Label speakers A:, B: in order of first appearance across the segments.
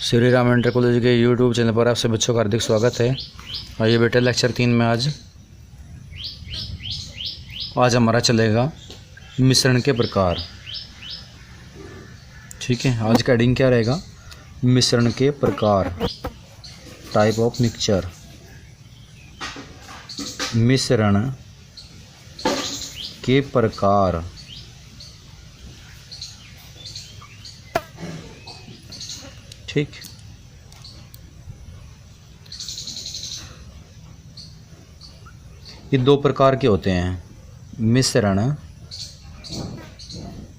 A: Shri Ram inter college के YouTube channel पर आप सभी बच्चों का हार्दिक स्वागत है। आइए बेटे लेक्चर 3 में आज हमारा चलेगा मिश्रण के प्रकार। ठीक है, आज का हेडिंग क्या रहेगा? मिश्रण के प्रकार, टाइप ऑफ मिक्सचर। मिश्रण के प्रकार। ठीक, ये दो प्रकार के होते हैं। मिश्रण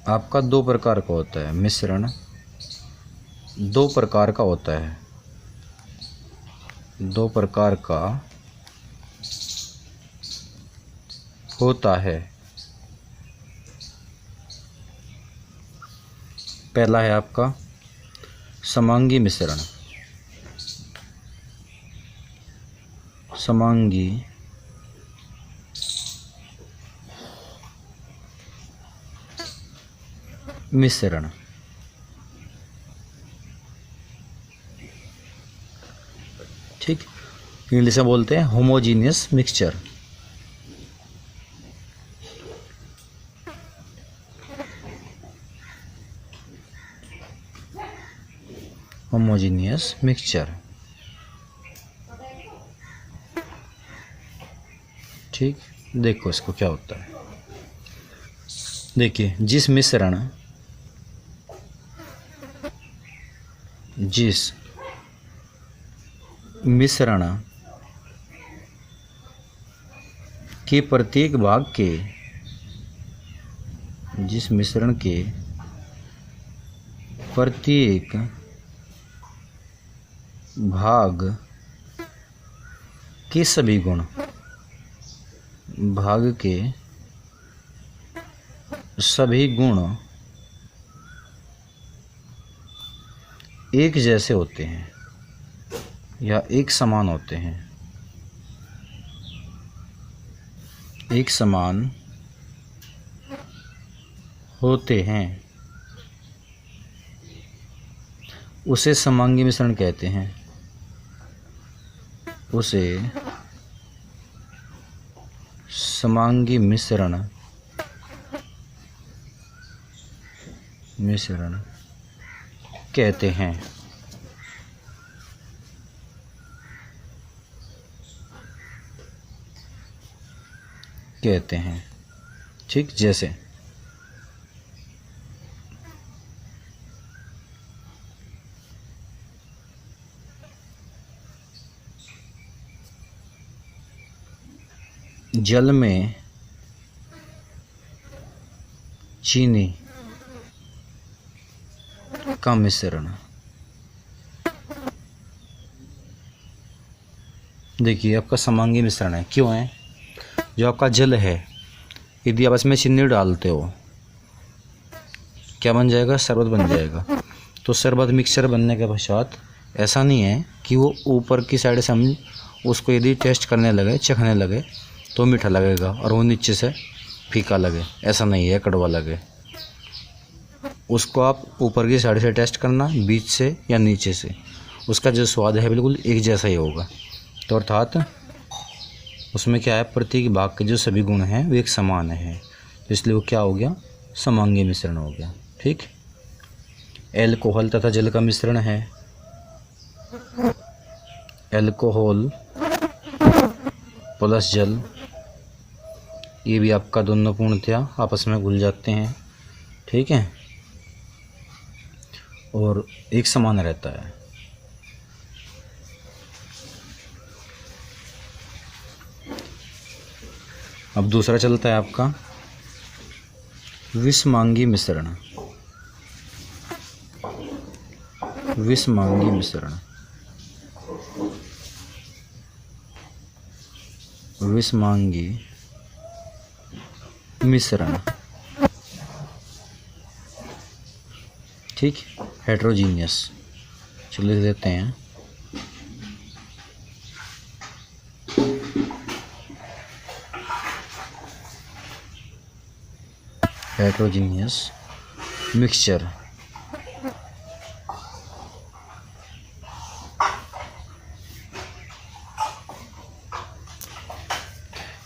A: आपका दो प्रकार का होता है। मिश्रण दो प्रकार का होता है, दो प्रकार का होता है। पहला है आपका समांगी मिश्रण। समांगी मिश्रण। ठीक, इंग्लिश में बोलते हैं होमोजीनियस मिक्सचर। Homogeneous mixture. ठीक, देखो इसको क्या होता है। देखिए, जिस मिश्रण के प्रत्येक भाग के, जिस मिश्रण के प्रत्येक भाग के सभी गुण, भाग के सभी गुण एक जैसे होते हैं या एक समान होते हैं। एक समान होते हैं, उसे समांगी मिश्रण कहते हैं। उसे समांगी मिश्रण कहते हैं। ठीक, जैसे जल में चीनी का मिश्रण। देखिए, आपका समांगी मिश्रण है। क्यों है? जो आपका जल है, यदि आप इसमें चीनी डालते हो, क्या बन जाएगा? शरबत बन जाएगा। तो शरबत मिक्सचर बनने के पश्चात ऐसा नहीं है कि वो ऊपर की साइड से हम उसको यदि टेस्ट करने लगे, चखने लगे तो मीठा लगेगा और वो नीचे से फीका लगे। ऐसा नहीं है, कड़वा लगे। उसको आप ऊपर की साइड से टेस्ट करना, बीच से या नीचे से, उसका जो स्वाद है बिल्कुल एक जैसा ही होगा। तो अर्थात उसमें क्या है, प्रत्येक भाग के जो सभी गुण हैं वो एक समान है, तो इसलिए वो क्या हो गया? समांगी मिश्रण हो गया। ठीक, एल्कोहल तथा जल का मिश्रण है। एल्कोहल प्लस जल, ये भी आपका दोनों पूर्णतया आपस में घुल जाते हैं। ठीक है, और एक समान रहता है। अब दूसरा चलता है आपका विषमांगी मिश्रण। विषमांगी मिश्रण। विषमांगी मिश्रण। ठीक, हेट्रोजीनियस। चलो लिख देते हैं हेट्रोजीनियस मिक्सचर।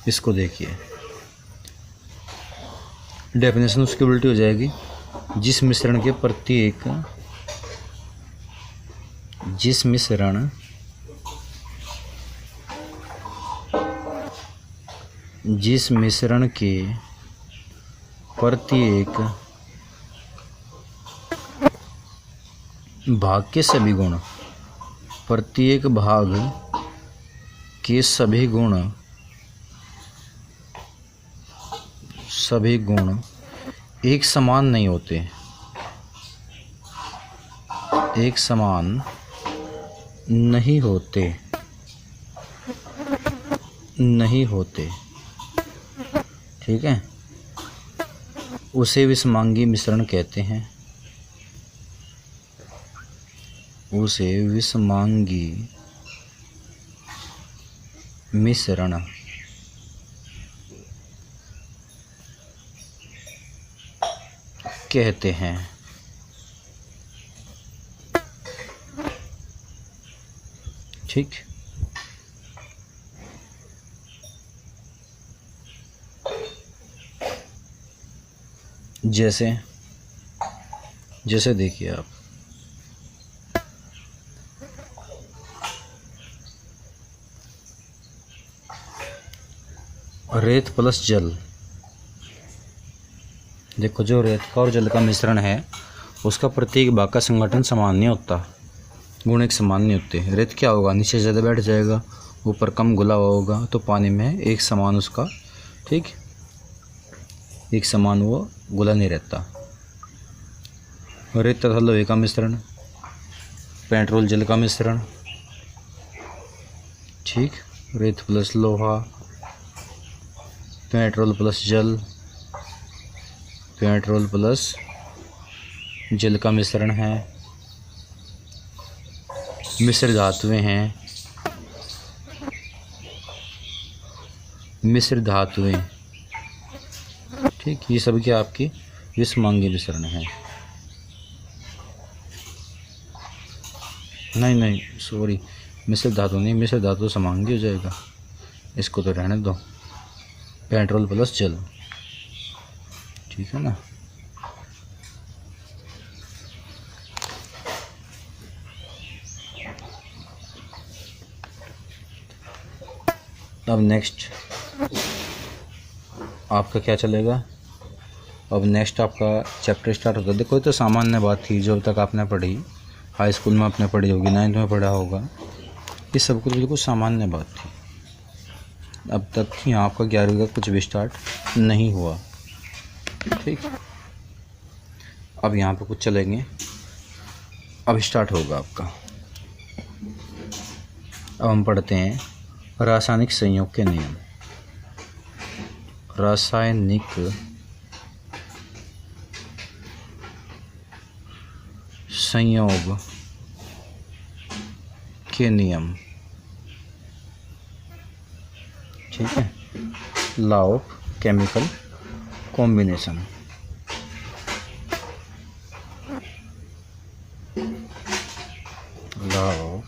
A: इसको देखिए, डेफिनेशन उसकी उल्टी हो जाएगी। जिस मिश्रण के प्रत्येक भाग के सभी गुण, प्रत्येक भाग के सभी गुण एक समान नहीं होते, ठीक है, उसे विषमांगी मिश्रण कहते हैं। उसे विषमांगी मिश्रण कहते हैं। ठीक, जैसे देखिए आप, रेत प्लस जल। देखो, जो रेत का और जल का मिश्रण है उसका प्रत्येक भाग का संगठन समान नहीं होता, गुण एक समान नहीं होते। रेत क्या होगा, नीचे ज़्यादा बैठ जाएगा, ऊपर कम घुला हुआ होगा, तो पानी में एक समान उसका, ठीक, एक समान वो घुला नहीं रहता। रेत तथा लोहे का मिश्रण, पेट्रोल जल का मिश्रण, ठीक, रेत प्लस लोहा, पेट्रोल प्लस जल, पेट्रोल प्लस जल का मिश्रण है। मिश्र धातुएं, ठीक, ये सब क्या आपकी विषमांगी मिश्रण है। नहीं सॉरी, मिश्र धातु नहीं, मिश्र धातु समांगी हो जाएगा, इसको तो रहने दो। पेट्रोल प्लस जल, ठीक है ना। अब नेक्स्ट आपका क्या चलेगा, अब नेक्स्ट आपका चैप्टर स्टार्ट होता है। देखो, ये तो सामान्य बात थी जो अब तक आपने पढ़ी, हाई स्कूल में आपने पढ़ी होगी, 9th में पढ़ा होगा, ये सब कुछ बिल्कुल सामान्य बात थी। अब तक यहाँ आपका 11वीं का कुछ भी स्टार्ट नहीं हुआ, ठीक। अब यहाँ पे कुछ चलेंगे, अब स्टार्ट होगा आपका। अब हम पढ़ते हैं रासायनिक संयोग के नियम। रासायनिक संयोग के नियम, ठीक है। Law of chemical combination, law of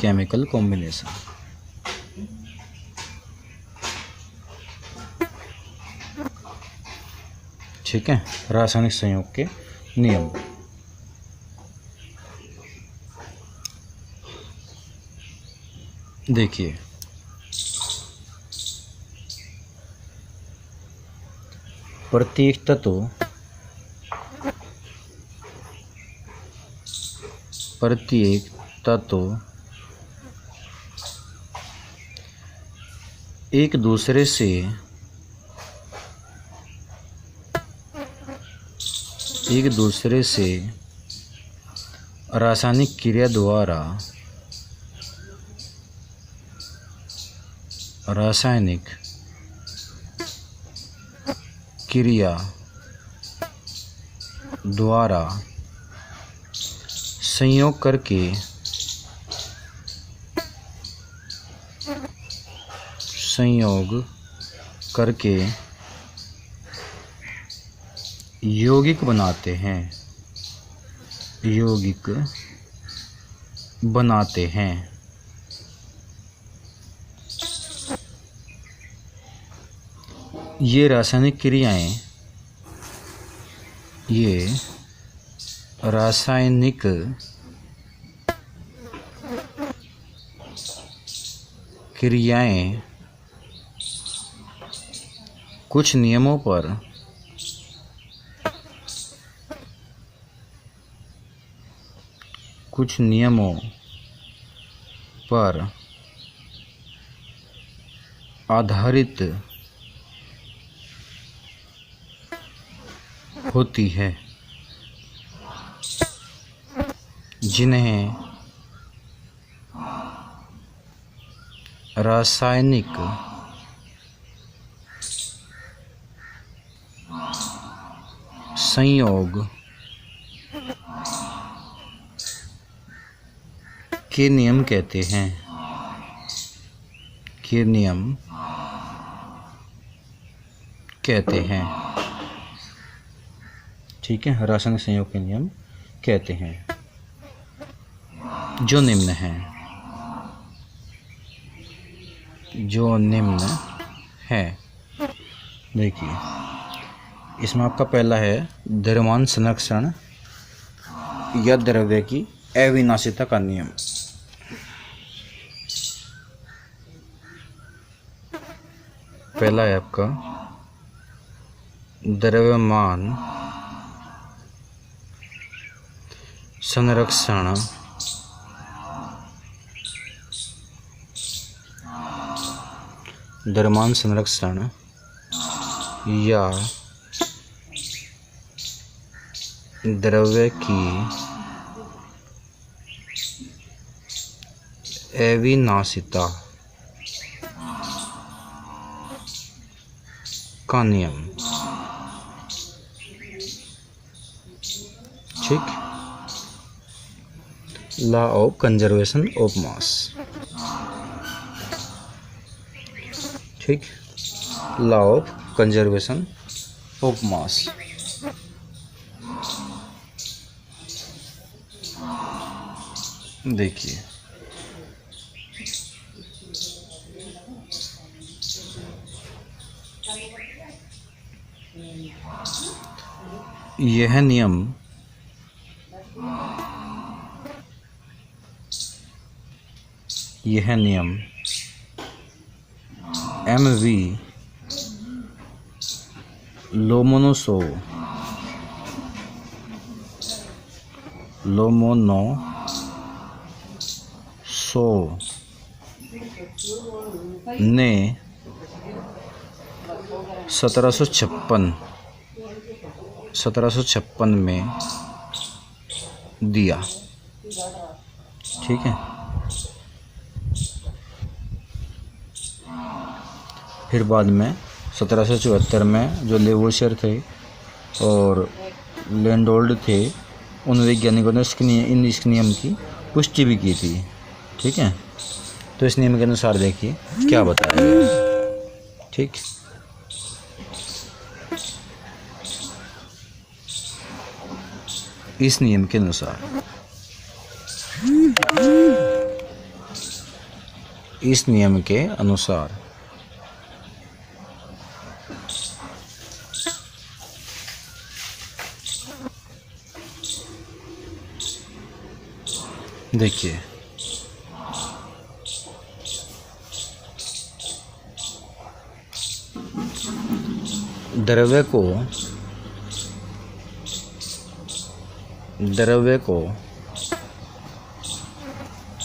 A: chemical combination, ठीक है। रासायनिक संयोग के नियम, देखिए, प्रत्येक तत्व एक दूसरे से रासायनिक क्रिया द्वारा संयोग करके यौगिक बनाते हैं, ये रासायनिक क्रियाएं, ये रासायनिक क्रियाएं कुछ नियमों पर आधारित होती है, जिन्हें रासायनिक संयोग के नियम कहते हैं। के नियम कहते हैं। ठीक है, रासायनिक संयोग के नियम कहते हैं, जो निम्न है। देखिए, इसमें आपका पहला है द्रव्यमान संरक्षण या द्रव्य की अविनाशिता का नियम। पहला है आपका द्रव्यमान संरक्षण या द्रव्य की अविनाशिता का नियम। ठीक, law of conservation of mass. ठीक, law of conservation of mass. देखिए, यह नियम MV लोमोनोसोव ने 1756 में दिया। ठीक है, फिर बाद में 1774 में जो लेवोसियर थे और लैंडोल्ड थे, उन वैज्ञानिकों ने इस नियम की पुष्टि भी की थी। ठीक है, तो इस नियम के अनुसार देखिए क्या बताया गया। ठीक, इस नियम के अनुसार देखिए, द्रव्य को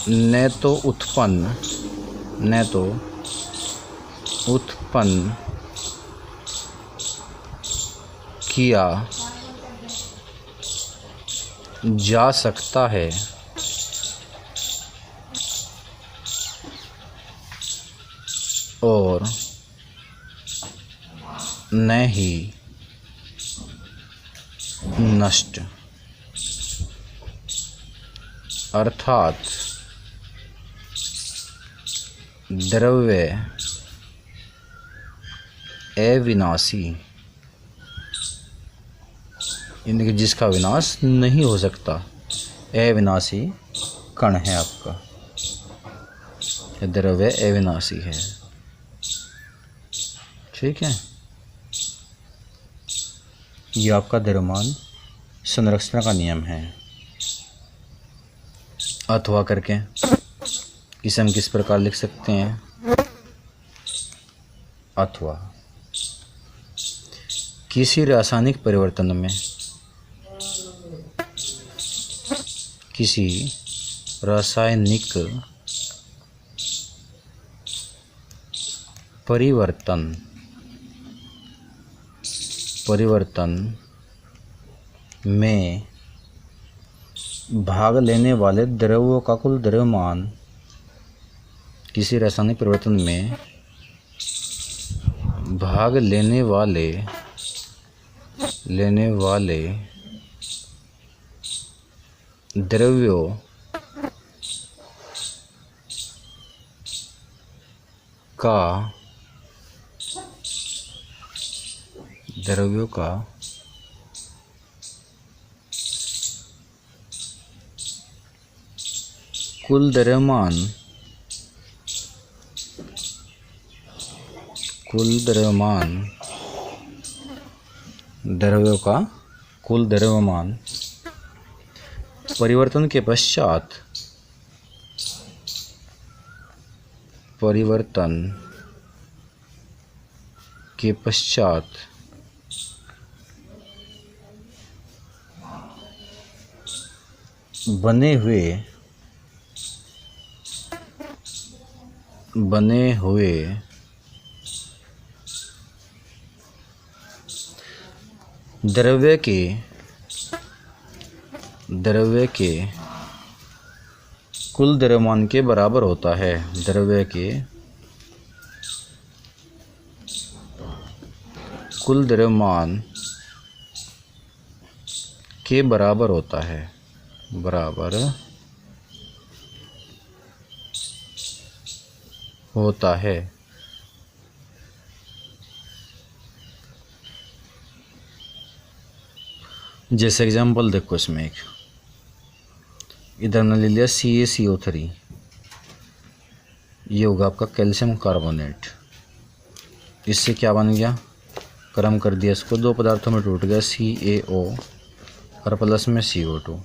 A: न तो उत्पन्न किया जा सकता है और न ही नष्ट, अर्थात द्रव्य अविनाशी, यानी कि जिसका विनाश नहीं हो सकता, अविनाशी कण है आपका, द्रव्य अविनाशी है। ठीक है, ये आपका द्रव्यमान संरक्षण का नियम है। अथवा करके इसे हम किस प्रकार लिख सकते हैं? अथवा किसी रासायनिक परिवर्तन में परिवर्तन में भाग लेने वाले द्रव्यों का कुल द्रव्यमान, किसी रासायनिक परिवर्तन में भाग लेने वाले द्रव्यों का कुल द्रव्यमान द्रव्यों का कुल द्रव्यमान परिवर्तन के पश्चात बने हुए द्रव्य के कुल द्रव्यमान के बराबर होता है। द्रव्य के कुल द्रव्यमान के बराबर होता है। जैसे एग्जाम्पल देखो, इसमें एक इधर हमने ले लिया CaCO3, ये होगा आपका कैल्शियम कार्बोनेट। इससे क्या बन गया? गर्म कर दिया इसको, दो पदार्थों में टूट गया, CaO और प्लस में CO2।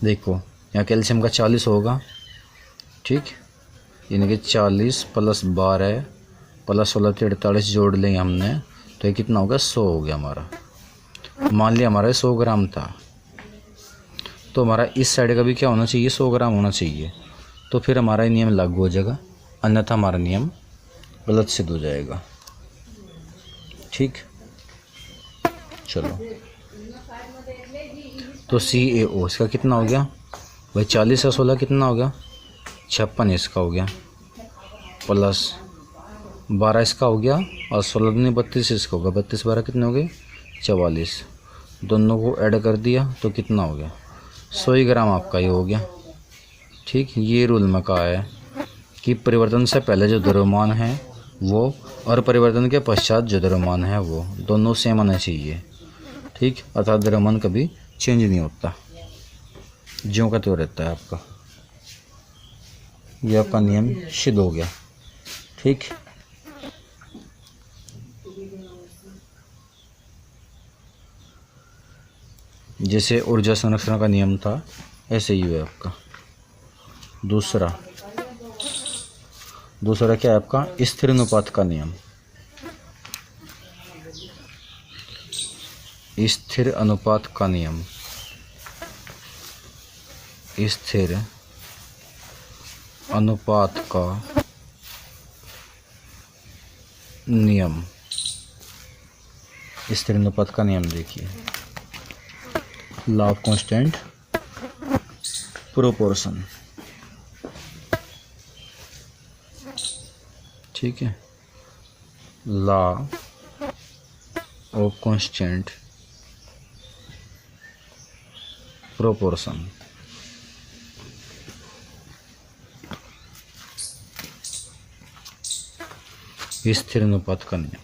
A: देखो यहाँ कैल्शियम का 40 होगा, ठीक, यानी कि 40 + 12 + 16 43 जोड़ लेंगे हमने तो ये कितना होगा? 100 हो गया हमारा। मान लिया हमारा 100 ग्राम था, तो हमारा इस साइड का भी क्या होना चाहिए? 100 ग्राम होना चाहिए। तो फिर हमारा नियम लागू हो जाएगा, अन्यथा हमारा नियम गलत सिद्ध हो जाएगा। ठीक, चलो, तो CaO इसका कितना हो गया भाई? 40 और 16 कितना हो गया? 56 इसका हो गया, प्लस 12 इसका हो गया, और 16 दूनी 32 इसका होगा। 32 12 कितने हो गए? 44। दोनों को ऐड कर दिया तो कितना हो गया? 100 ग्राम आपका ये हो गया। ठीक, ये रूल में कहा है कि परिवर्तन से पहले जो द्रव्यमान है वो और परिवर्तन के पश्चात जो द्रव्यमान है वो दोनों सेम आना चाहिए। ठीक, अर्थात द्रव्यमान कभी चेंज नहीं होता, ज्यों का त्यों रहता है आपका। ये आपका नियम सिद्ध हो गया। ठीक, जैसे ऊर्जा संरक्षण का नियम था ऐसे ही है आपका। दूसरा क्या है आपका? स्थिर अनुपात का नियम। स्थिर अनुपात का नियम, स्थिर अनुपात का नियम। स्थिर अनुपात का नियम देखिए, लॉ ऑफ कांस्टेंट प्रोपोर्शन। ठीक है, लॉ ऑफ कांस्टेंट प्रोपोर्शन। स्थिर अनुपात का नियम।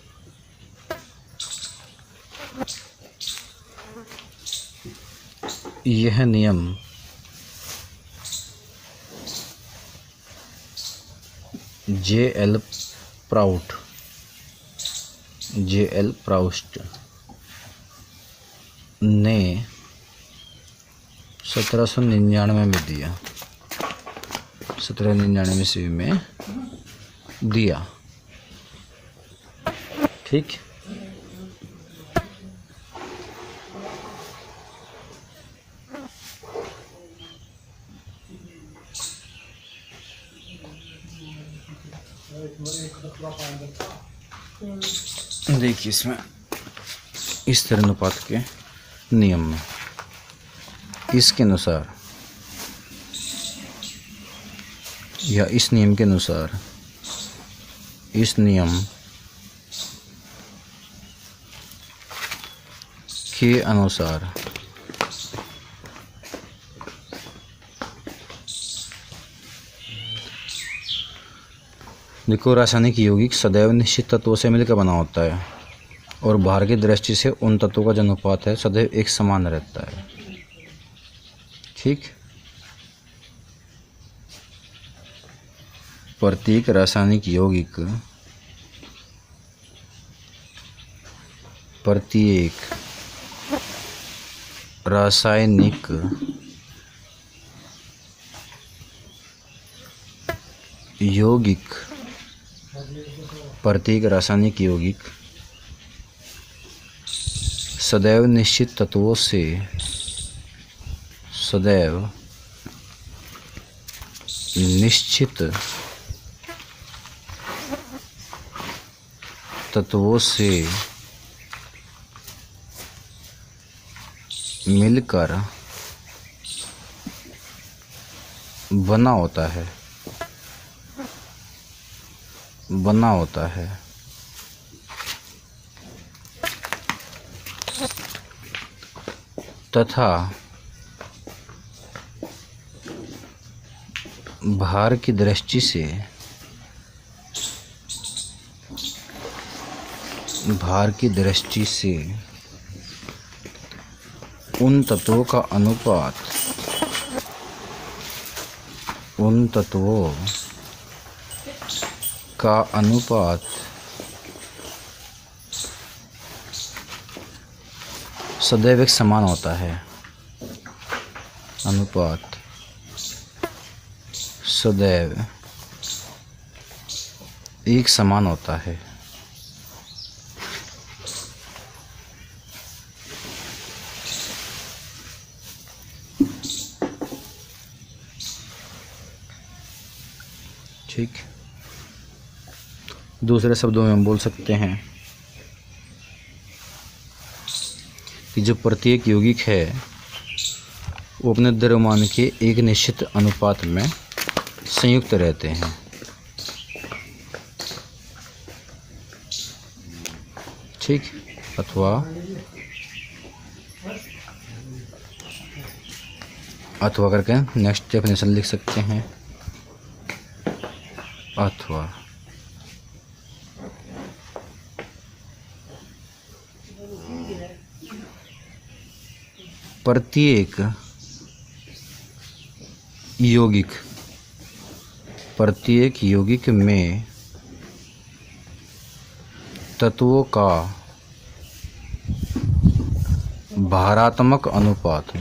A: यह नियम J.L. प्राउस्ट ने 1799 में दिया, 1799 ईस्वी में दिया। ठीक। देखिए इसमें इस तरह अनुपात के नियम में इसके अनुसार या इस नियम के अनुसार, इस नियम के अनुसार देखो, रासायनिक यौगिक सदैव निश्चित तत्वों से मिलकर बना होता है और बाहर की दृष्टि से उन तत्वों का जो अनुपात है सदैव एक समान रहता है। ठीक। प्रत्येक रासायनिक यौगिक प्रत्येक रासायनिक यौगिक सदैव निश्चित तत्वों से मिलकर बना होता है। तथा भार की दृष्टि से उन तत्वों का अनुपात सदैव एक समान होता है। अनुपात सदैव एक समान होता है। ठीक। दूसरे शब्दों में हम बोल सकते हैं कि जो प्रत्येक यौगिक है वो अपने द्रव्यमान के एक निश्चित अनुपात में संयुक्त रहते हैं। ठीक। अथवा करके नेक्स्ट डेफिनेशन लिख सकते हैं। अथवा प्रत्येक यौगिक में तत्वों का भारात्मक अनुपात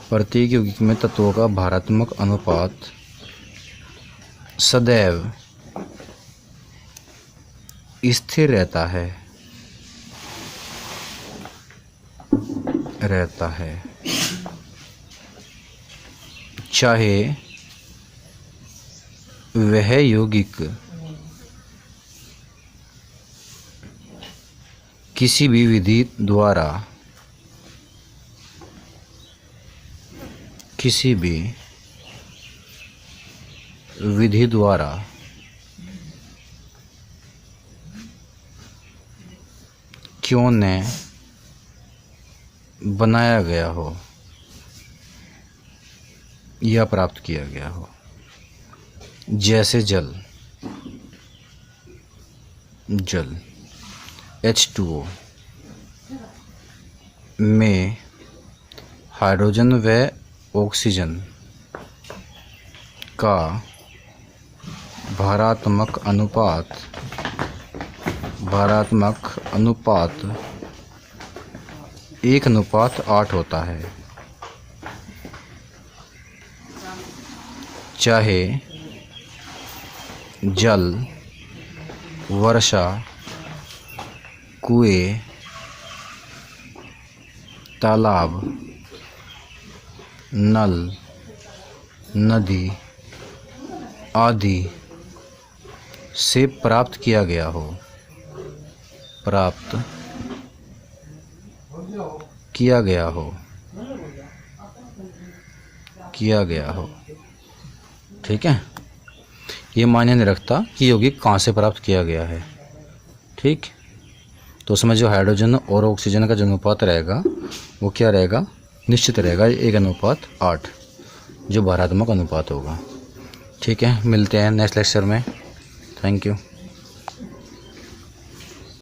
A: प्रत्येक यौगिक में तत्वों का भारात्मक अनुपात सदैव स्थिर रहता है चाहे वह यौगिक किसी भी विधि द्वारा क्यों न बनाया गया हो या प्राप्त किया गया हो। जैसे जल H2O में हाइड्रोजन व ऑक्सीजन का भारात्मक अनुपात 1:8 होता है, चाहे जल, वर्षा, कुएं, तालाब, नल, नदी आदि से प्राप्त किया गया हो, किया गया हो। ठीक है, ये मायने नहीं रखता कि यौगिक कहाँ से प्राप्त किया गया है। ठीक, तो उसमें जो हाइड्रोजन और ऑक्सीजन का जो अनुपात रहेगा वो क्या रहेगा, निश्चित रहेगा 1:8 जो भारात्मक अनुपात होगा। ठीक है, मिलते हैं नेक्स्ट लेक्चर में। Thank you.